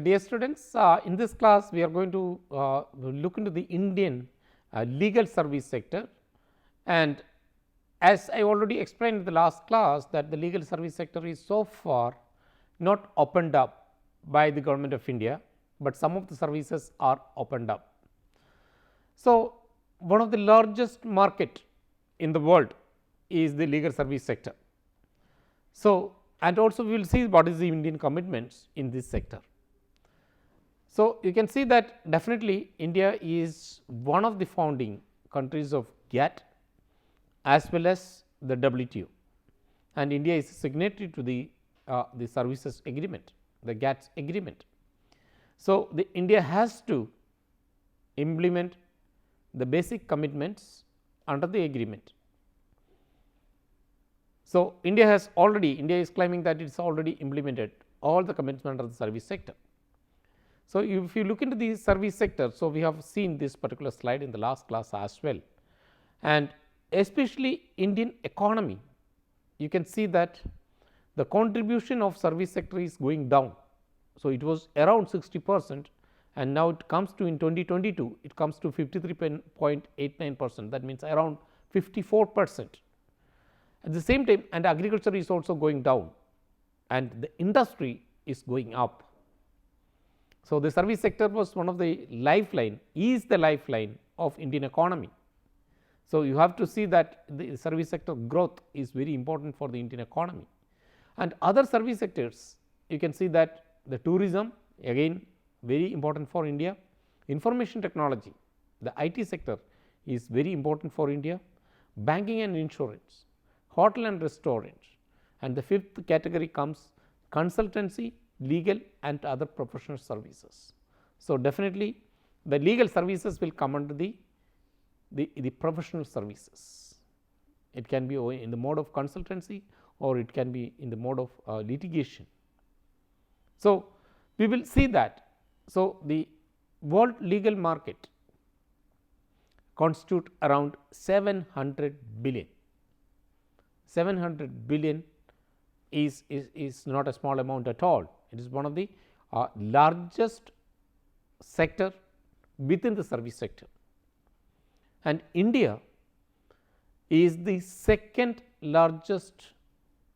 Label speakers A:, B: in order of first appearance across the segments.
A: dear students, in this class we are going to look into the Indian legal service sector, and as I already explained in the last class that the legal service sector is so far not opened up by the government of India, but some of the services are opened up. So, one of the largest market in the world is the legal service sector. So, and also we will see what is the Indian commitments in this sector. So, you can see that definitely India is one of the founding countries of GATT as well as the WTO, and India is a signatory to the services agreement, the GATT agreement. So, the India has to implement the basic commitments under the agreement. So, India is claiming that it is already implemented all the commitments under the service sector. So, if you look into the service sector, so we have seen this particular slide in the last class as well, and especially Indian economy, you can see that the contribution of service sector is going down. So, it was around 60% and now it comes to in 2022 it comes to 53.89%, that means around 54%. At the same time, and agriculture is also going down and the industry is going up. So, the service sector was one of the lifeline, is the lifeline of Indian economy. So, you have to see that the service sector growth is very important for the Indian economy, and other service sectors you can see that the tourism again very important for India, information technology, the IT sector is very important for India, banking and insurance, hotel and restaurant, and the fifth category comes consultancy, legal and other professional services. So, definitely the legal services will come under the professional services. It can be in the mode of consultancy or it can be in the mode of litigation. So, we will see that. So, the world legal market constitute around 700 billion. 700 billion is not a small amount at all. It is one of the largest sector within the service sector, and India is the second largest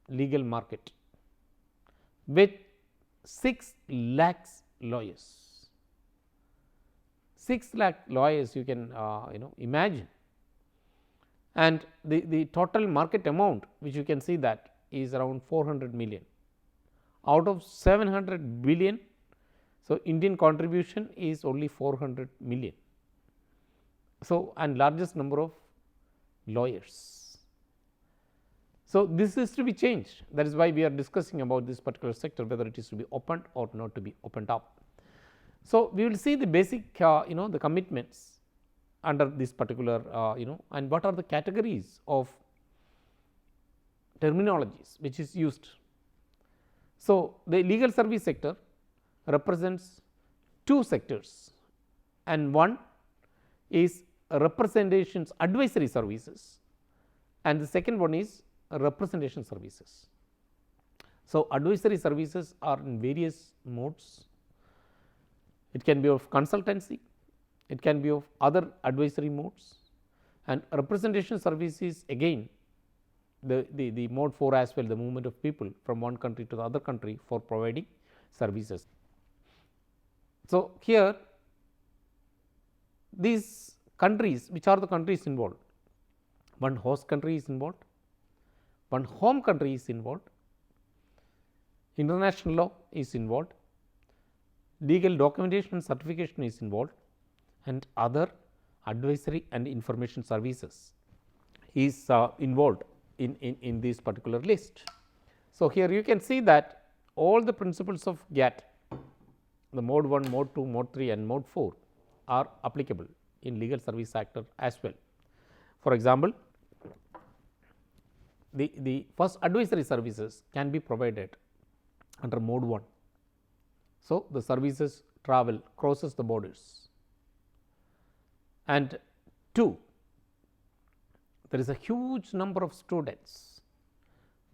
A: legal market with 6 lakhs lawyers. 6 lakh lawyers you can imagine, and the total market amount which you can see that is around 400 million out of 700 billion. So, Indian contribution is only 400 million. So, and largest number of lawyers. So, this is to be changed, that is why we are discussing about this particular sector, whether it is to be opened or not to be opened up. So, we will see the basic the commitments under this particular and what are the categories of terminologies which is used. So, the legal service sector represents two sectors, and one is representations advisory services and the second one is representation services. So, advisory services are in various modes. It can be of consultancy, it can be of other advisory modes, and representation services again the mode 4 as well, the movement of people from one country to the other country for providing services. So, here these countries, which are the countries involved? One host country is involved, one home country is involved, international law is involved, legal documentation and certification is involved, and other advisory and information services is involved in this particular list. So, here you can see that all the principles of GATT, the mode 1, mode 2, mode 3 and mode 4 are applicable in legal service sector as well. For example, the first advisory services can be provided under mode 1. So, the services travel crosses the borders, and 2, there is a huge number of students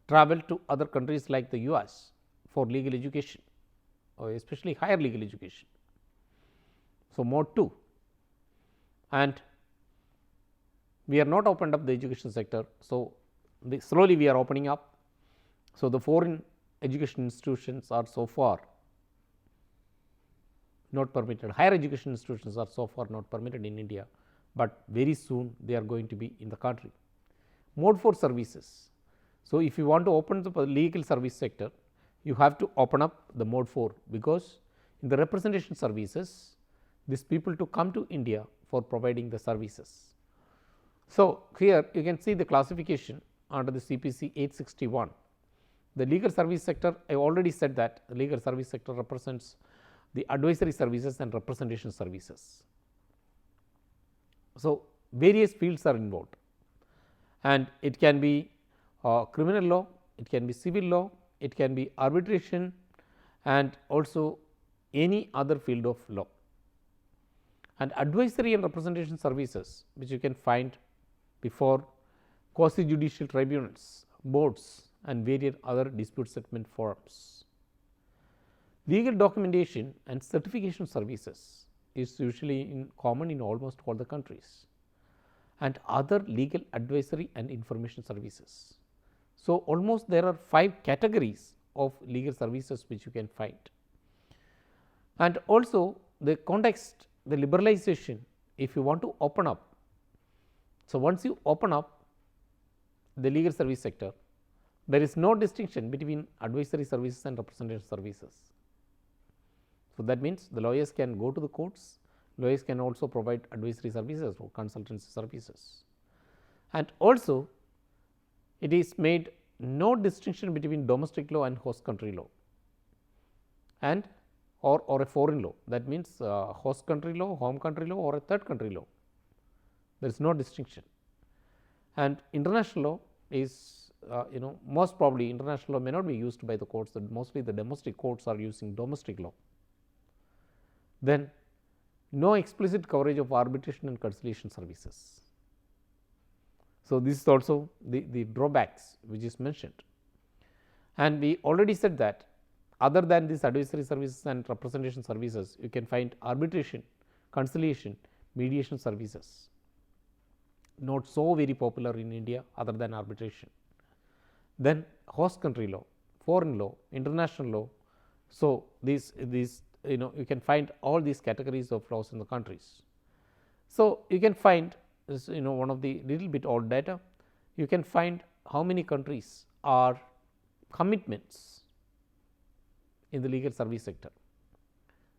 A: travel to other countries like the US for legal education. especially higher legal education. So, mode 2, and we are not opened up the education sector. So, slowly we are opening up. So, the foreign education institutions are so far not permitted, higher education institutions are so far not permitted in India, but very soon they are going to be in the country. Mode 4 services. So, if you want to open the legal service sector, you have to open up the mode 4, because in the representation services, these people to come to India for providing the services. So, here you can see the classification under the CPC 861. The legal service sector, I already said that the legal service sector represents the advisory services and representation services. So, various fields are involved, and it can be criminal law, it can be civil law, it can be arbitration, and also any other field of law. And advisory and representation services, which you can find before quasi judicial tribunals, boards, and various other dispute settlement forums. Legal documentation and certification services is usually common in almost all the countries, and other legal advisory and information services. So, almost there are 5 categories of legal services which you can find. And also the context, the liberalization, if you want to open up. So, once you open up the legal service sector, there is no distinction between advisory services and representation services. So, that means the lawyers can go to the courts, lawyers can also provide advisory services or consultancy services. And also it is made no distinction between domestic law and host country law and or a foreign law. That means host country law, home country law, or a third country law. There is no distinction. And international law is most probably international law may not be used by the courts, mostly the domestic courts are using domestic law. Then no explicit coverage of arbitration and conciliation services. So, this is also the drawbacks which is mentioned, and we already said that other than these advisory services and representation services, you can find arbitration, conciliation, mediation services, not so very popular in India other than arbitration. Then host country law, foreign law, international law. So, these you can find all these categories of laws in the countries. So, you can find this one of the little bit old data, you can find how many countries are commitments in the legal service sector.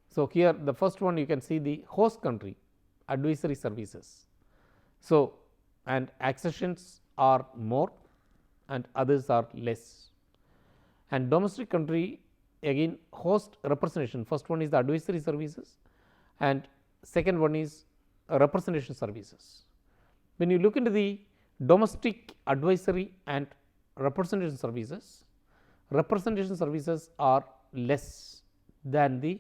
A: So, here the first one you can see the host country advisory services. So, and accessions are more and others are less, and domestic country again host representation, first one is the advisory services and second one is representation services. When you look into the domestic advisory and representation services are less than the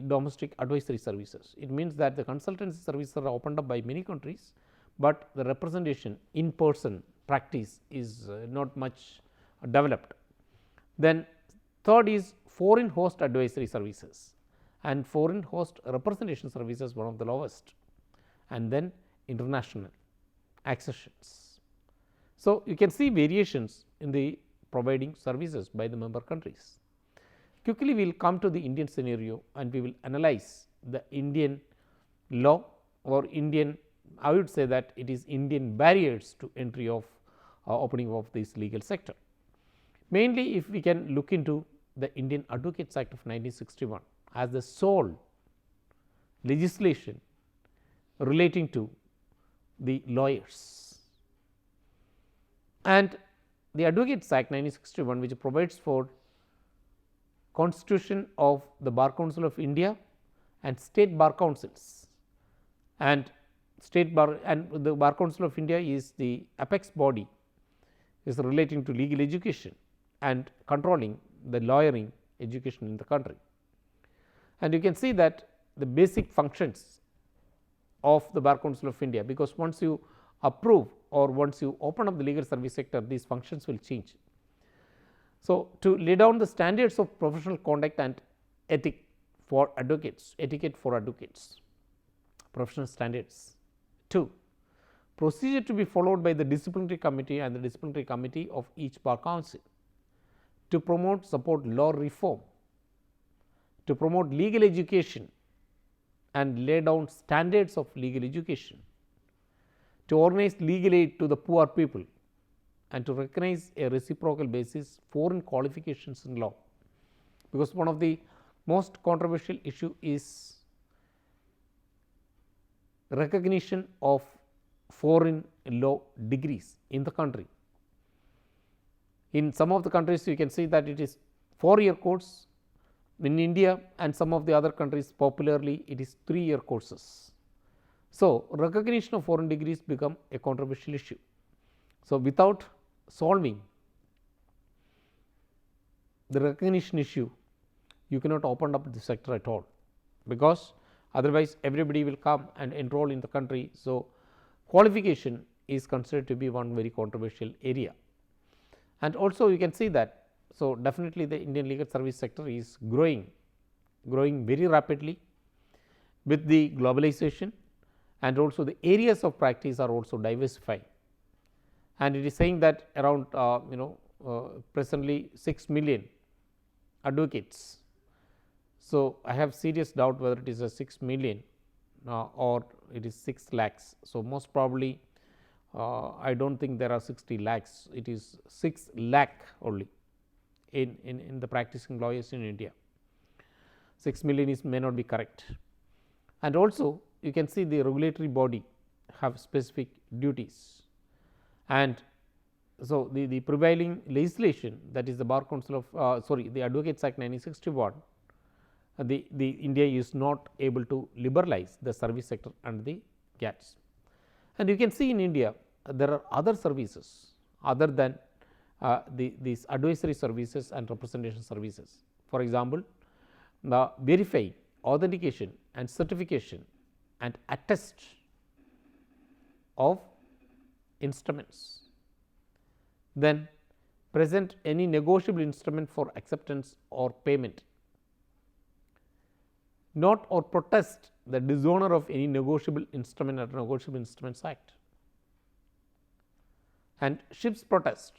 A: domestic advisory services. It means that the consultancy services are opened up by many countries, but the representation in person practice is not much developed. Then third is foreign host advisory services and foreign host representation services, one of the lowest, and then international accessions. So, you can see variations in the providing services by the member countries. Quickly we will come to the Indian scenario and we will analyze the Indian law or Indian, I would say that it is Indian barriers to entry of opening of this legal sector. Mainly if we can look into the Indian Advocates Act of 1961 as the sole legislation relating to the lawyers, and the Advocates Act 1961 which provides for constitution of the Bar Council of India and state bar councils, and state bar and the Bar Council of India is the apex body is relating to legal education and controlling the lawyering education in the country. And you can see that the basic functions of the Bar Council of India, because once you approve or once you open up the legal service sector, these functions will change. So, to lay down the standards of professional conduct and etiquette for advocates, professional standards. 2. Procedure to be followed by the disciplinary committee and the disciplinary committee of each bar council to promote, support law reform, to promote legal education and lay down standards of legal education, to organize legal aid to the poor people, and to recognize a reciprocal basis foreign qualifications in law, because one of the most controversial issue is recognition of foreign law degrees in the country. In some of the countries you can see that it is 4-year course, in India and some of the other countries popularly it is 3-year courses. So, recognition of foreign degrees become a controversial issue. So, without solving the recognition issue, you cannot open up the sector at all, because otherwise everybody will come and enroll in the country. So, qualification is considered to be one very controversial area. And also you can see that, so definitely the Indian legal service sector is growing very rapidly with the globalization, and also the areas of practice are also diversifying, and it is saying that around presently 6 million advocates. So, I have serious doubt whether it is a 6 million or it is 6 lakhs. So, most probably I do not think there are 60 lakhs, it is 6 lakh only in the practicing lawyers in India. 6 million is may not be correct. And also you can see the regulatory body have specific duties, and so the prevailing legislation, that is the Bar Council of the Advocates Act 1961, the India is not able to liberalize the service sector under the GATS. And you can see in India there are other services other than these advisory services and representation services. For example, the verify, authentication and certification and attest of instruments, then present any negotiable instrument for acceptance or payment, note or protest the dishonor of any negotiable instrument under Negotiable Instruments Act, and ships protest,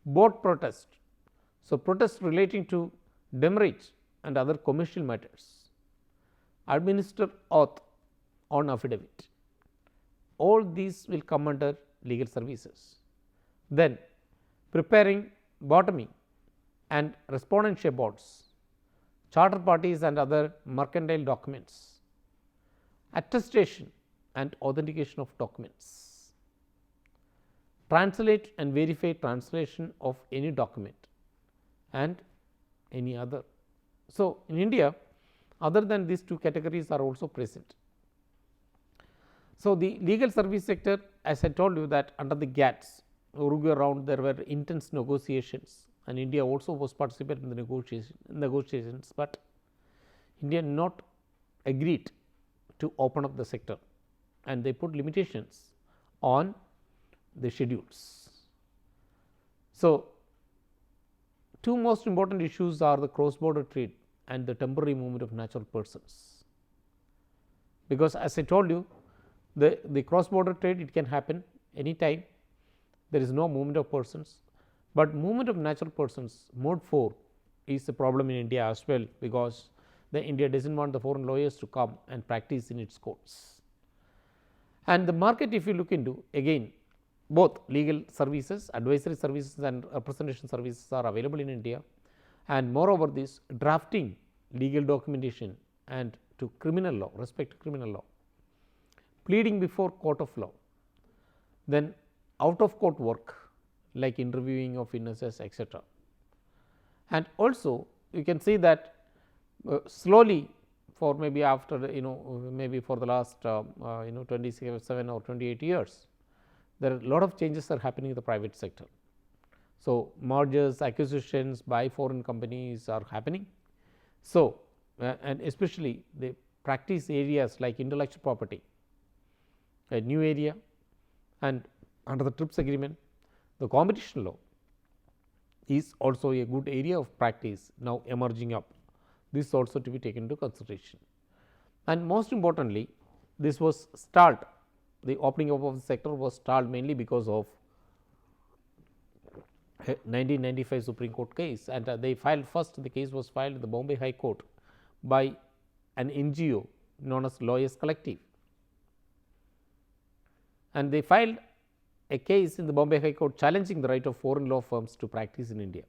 A: boat protest. So, protest relating to demurrage and other commercial matters, administer oath on affidavit, all these will come under legal services. Then preparing botany and respondentship boards, charter parties and other mercantile documents, attestation and authentication of documents, translate and verify translation of any document and any other. So, in India other than these two categories are also present. So, the legal service sector, as I told you that under the GATS Uruguay round there were intense negotiations, and India also was participating in the negotiations, but India not agreed to open up the sector, and they put limitations on the schedules. So, two most important issues are the cross border trade and the temporary movement of natural persons, because as I told you the cross border trade, it can happen anytime, there is no movement of persons, but movement of natural persons mode 4 is a problem in India as well, because the India does not want the foreign lawyers to come and practice in its courts. And the market, if you look into, again both legal services, advisory services and representation services are available in India, and moreover this drafting legal documentation and to criminal law, respect to criminal law, pleading before court of law, then out of court work like interviewing of witnesses, etc. And also you can see that slowly for maybe after maybe for the last 27 or 28 years, there are a lot of changes are happening in the private sector. So, mergers, acquisitions by foreign companies are happening. So, and especially the practice areas like intellectual property, a new area, and under the TRIPS agreement, the competition law, is also a good area of practice now emerging up. This also to be taken into consideration. And most importantly, this was stalled, the opening up of the sector was stalled mainly because of 1995 Supreme Court case, and they filed first, the case was filed in the Bombay High Court by an NGO known as Lawyers Collective, and they filed a case in the Bombay High Court challenging the right of foreign law firms to practice in India.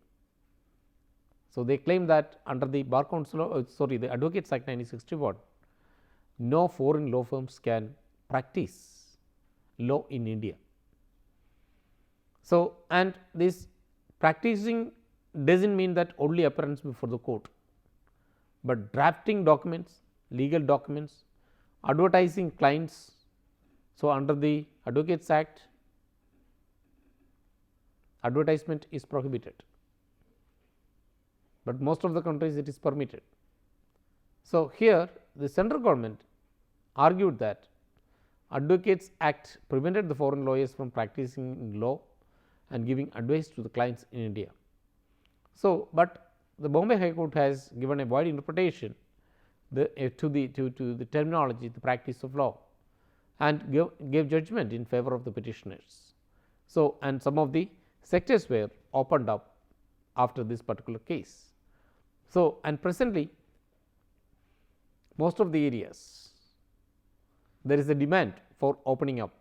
A: So, they claim that under the Bar Council, the Advocates Act 1961, no foreign law firms can practice law in India. So, and this practicing does not mean that only appearance before the court, but drafting documents, legal documents, advertising clients. So, under the Advocates Act, advertisement is prohibited, but most of the countries it is permitted. So, here the central government argued that Advocates Act prevented the foreign lawyers from practicing in law and giving advice to the clients in India. So, but the Bombay High Court has given a wide interpretation to the terminology, the practice of law, and gave judgment in favor of the petitioners. So, and some of the sectors were opened up after this particular case. So, and presently most of the areas there is a demand for opening up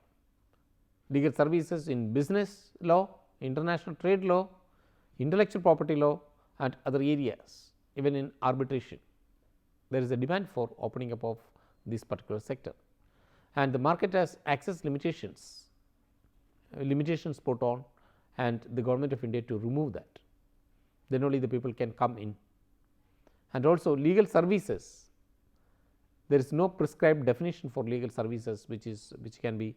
A: legal services in business law, international trade law, intellectual property law, and other areas, even in arbitration. There is a demand for opening up of this particular sector, and the market has access limitations put on, and the government of India to remove that. Then only the people can come in. And also legal services, there is no prescribed definition for legal services which can be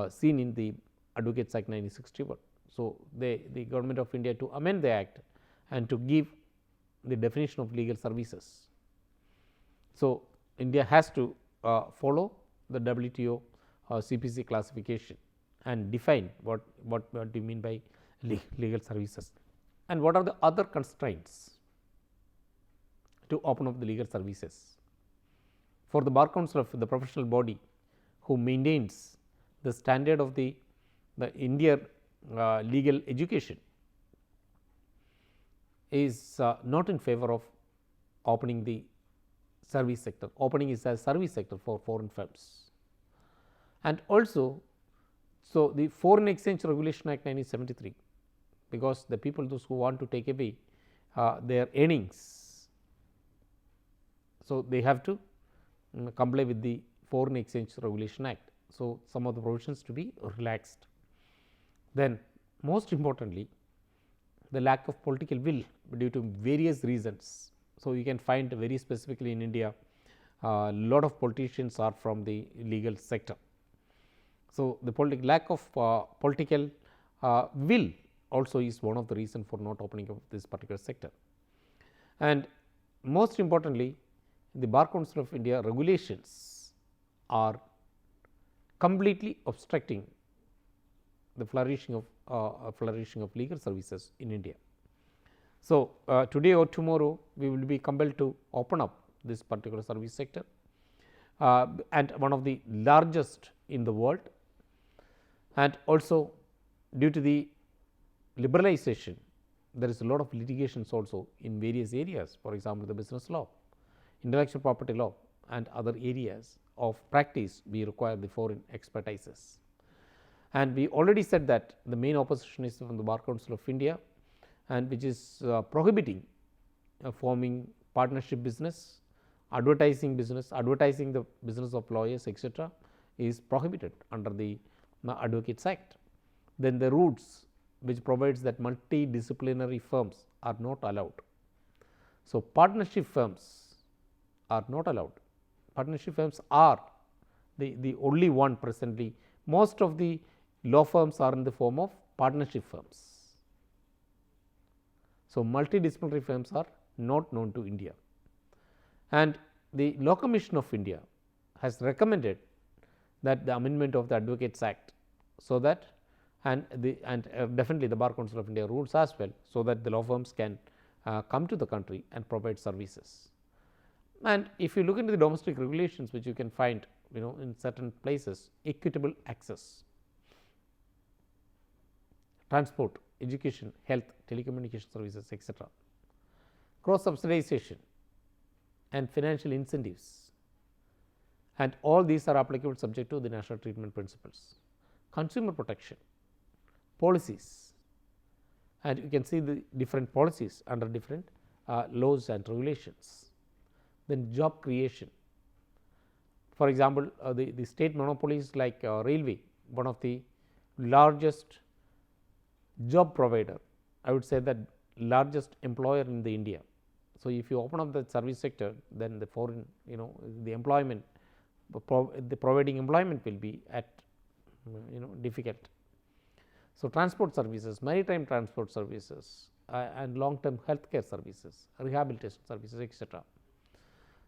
A: seen in the Advocates Act 1961. So, the government of India to amend the act and to give the definition of legal services. So, India has to follow the WTO CPC classification and define what do you mean by legal services, and what are the other constraints to open up the legal services. For the Bar Council of the professional body who maintains the standard of the India legal education is not in favor of opening the service sector. Opening is a service sector for foreign firms. And also, so the Foreign Exchange Regulation Act 1973, because the people those who want to take away their earnings, so they have to comply with the Foreign Exchange Regulation Act. So, some of the provisions to be relaxed. Then most importantly, the lack of political will due to various reasons. So, you can find very specifically in India lot of politicians are from the legal sector. So, the lack of political will also is one of the reason for not opening up this particular sector. And most importantly, the Bar Council of India regulations are completely obstructing the flourishing of legal services in India. So, today or tomorrow we will be compelled to open up this particular service sector and one of the largest in the world, and also due to the liberalization there is a lot of litigations also in various areas, for example, the business law, intellectual property law, and other areas of practice we require the foreign expertises. And we already said that the main opposition is from the Bar Council of India, and which is prohibiting forming partnership business, advertising the business of lawyers, etc., is prohibited under the Advocates Act. Then the rules which provides that multidisciplinary firms are not allowed. So, partnership firms are not allowed. Partnership firms are the only one presently. Most of the law firms are in the form of partnership firms. So, multidisciplinary firms are not known to India, and the Law Commission of India has recommended that the amendment of the Advocates Act, so that and definitely the Bar Council of India rules as well, so that the law firms can come to the country and provide services. And if you look into the domestic regulations, which you can find in certain places, equitable access, transport, education, health, telecommunication services, etc., cross subsidization and financial incentives, and all these are applicable subject to the national treatment principles. Consumer protection, policies, and you can see the different policies under different laws and regulations. Then job creation, for example, the state monopolies like railway, one of the largest job provider, I would say that largest employer in the India. So, if you open up the service sector, then the foreign the employment, the providing employment will be at difficult. So, transport services, maritime transport services, and long term healthcare services, rehabilitation services, etc.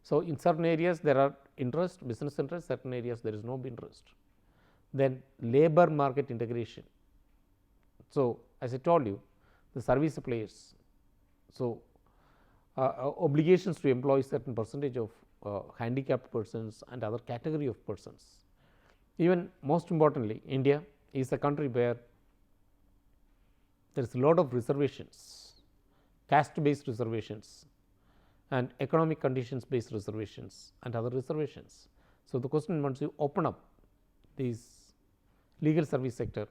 A: So, in certain areas there are interest, business interest, certain areas there is no interest. Then labor market integration. So, as I told you, the service suppliers, so obligations to employ certain percentage of handicapped persons and other category of persons. Even most importantly, India is a country where there is a lot of reservations, caste based reservations and economic conditions based reservations and other reservations. So, the question, once you open up these legal service sector,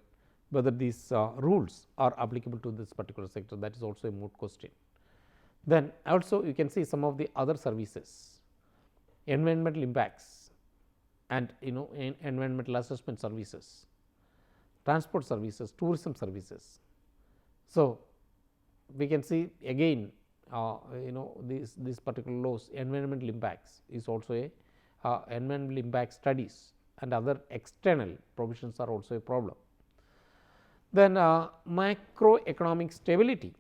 A: whether these rules are applicable to this particular sector, that is also a moot question. Then also you can see some of the other services, environmental impacts and environmental assessment services, transport services, tourism services. So, we can see again these particular laws, environmental impacts is also a environmental impact studies and other external provisions are also a problem. Then macroeconomic stability.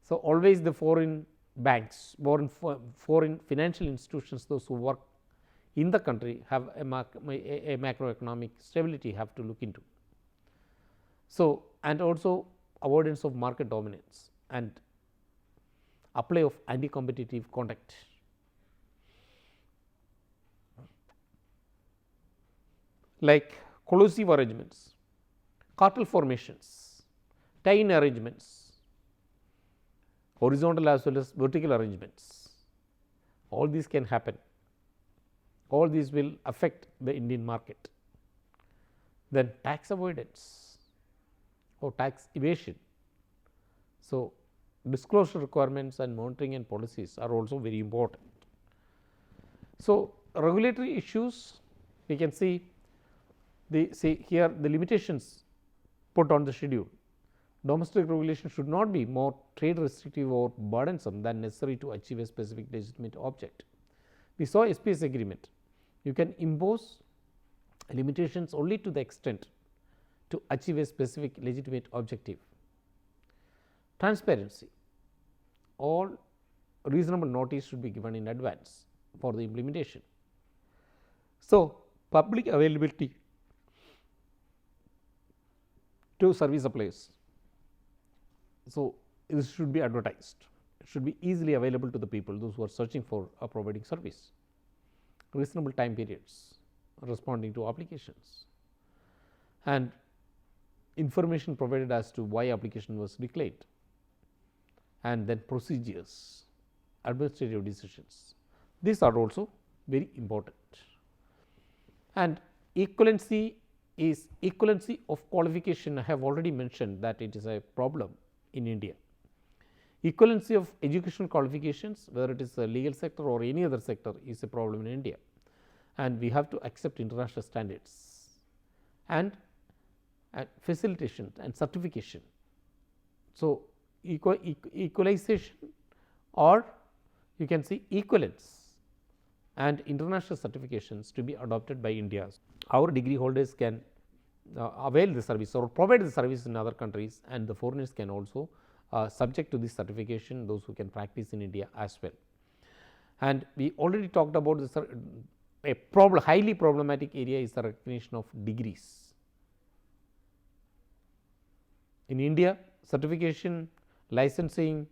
A: So, always the foreign banks, foreign financial institutions, those who work in the country have a macroeconomic stability have to look into. So, and also avoidance of market dominance and apply of anti-competitive conduct. Like collusive arrangements, cartel formations, tie-in arrangements, horizontal as well as vertical arrangements, all these can happen, all these will affect the Indian market. Then tax avoidance or tax evasion. So, disclosure requirements and monitoring and policies are also very important. So, regulatory issues, we can see here the limitations put on the schedule. Domestic regulation should not be more trade restrictive or burdensome than necessary to achieve a specific legitimate object. We saw SPS agreement, you can impose limitations only to the extent to achieve a specific legitimate objective. Transparency, all reasonable notice should be given in advance for the implementation. So, public availability to service suppliers. So, this should be advertised, it should be easily available to the people, those who are searching for providing service. Reasonable time periods responding to applications and information provided as to why application was declined, and then procedures, administrative decisions. These are also very important. And equivalency is equivalency of qualification. I have already mentioned that it is a problem in India. Equivalency of educational qualifications, whether it is a legal sector or any other sector, is a problem in India, and we have to accept international standards and facilitation and certification. So, equalization, or you can see equivalence and international certifications to be adopted by India. Our degree holders can avail the service or provide the service in other countries, and the foreigners can also subject to this certification, those who can practice in India as well. And we already talked about this, highly problematic area is the recognition of degrees. In India, certification, licensing,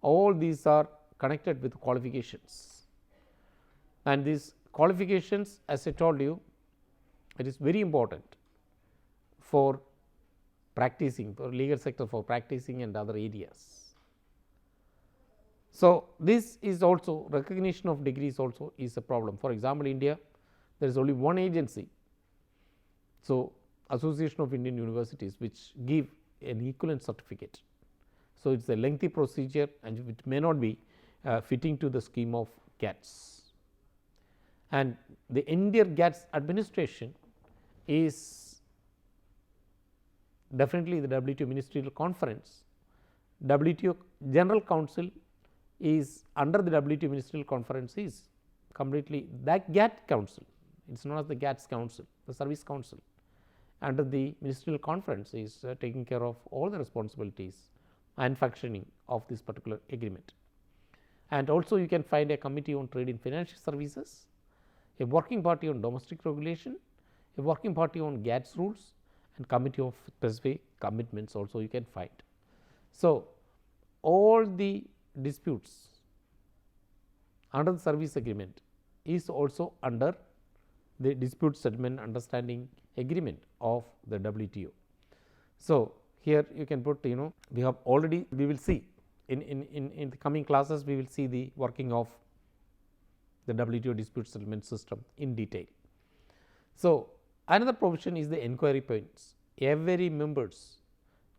A: all these are connected with qualifications, and these qualifications, as I told you, it is very important for practicing, for legal sector, for practicing and other areas. So, this is also recognition of degrees also is a problem. For example, India, there is only one agency. So, Association of Indian Universities, which give an equivalent certificate. So, it is a lengthy procedure and it may not be fitting to the scheme of GATS. And the entire GATS administration is definitely the WTO Ministerial Conference. WTO General Council is under the WTO Ministerial Conference is completely that GATT Council. It is known as the GATS Council, the Service Council. Under the Ministerial Conference is taking care of all the responsibilities and functioning of this particular agreement. And also you can find a committee on trade in financial services, a working party on domestic regulation, a working party on GATS rules, and committee of specific commitments also you can find. So, all the disputes under the service agreement is also under the dispute settlement understanding agreement of the WTO. So, here you can put, we have already, we will see in the coming classes, we will see the working of the WTO dispute settlement system in detail. So, another provision is the enquiry points. Every members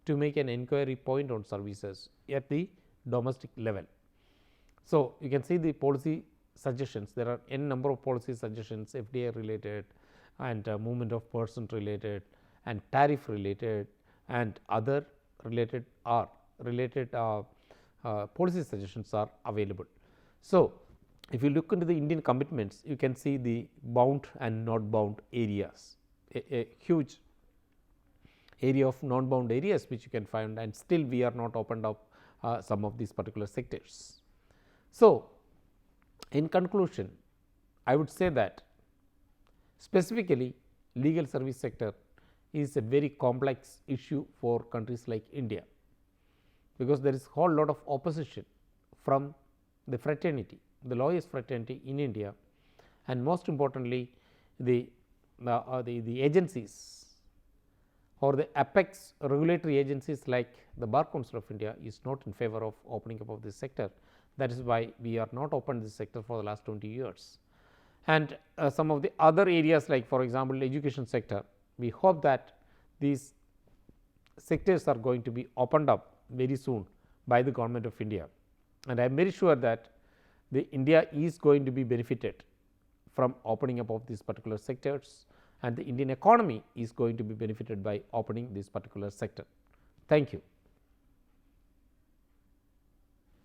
A: to make an enquiry point on services at the domestic level. So, you can see the policy suggestions, there are n number of policy suggestions, FDI related and movement of person related and tariff related and other related policy suggestions are available. So, if you look into the Indian commitments, you can see the bound and not bound areas, a huge area of non bound areas which you can find, and still we are not opened up some of these particular sectors. So, in conclusion, I would say that specifically legal service sector is a very complex issue for countries like India, because there is a whole lot of opposition from the fraternity, the lawyers fraternity in India, and most importantly the agencies or the apex regulatory agencies like the Bar Council of India is not in favor of opening up of this sector. That is why we are not opened this sector for the last 20 years. And some of the other areas like, for example, education sector, we hope that these sectors are going to be opened up very soon by the government of India, and I am very sure that the India is going to be benefited from opening up of these particular sectors, and the Indian economy is going to be benefited by opening this particular sector. Thank you.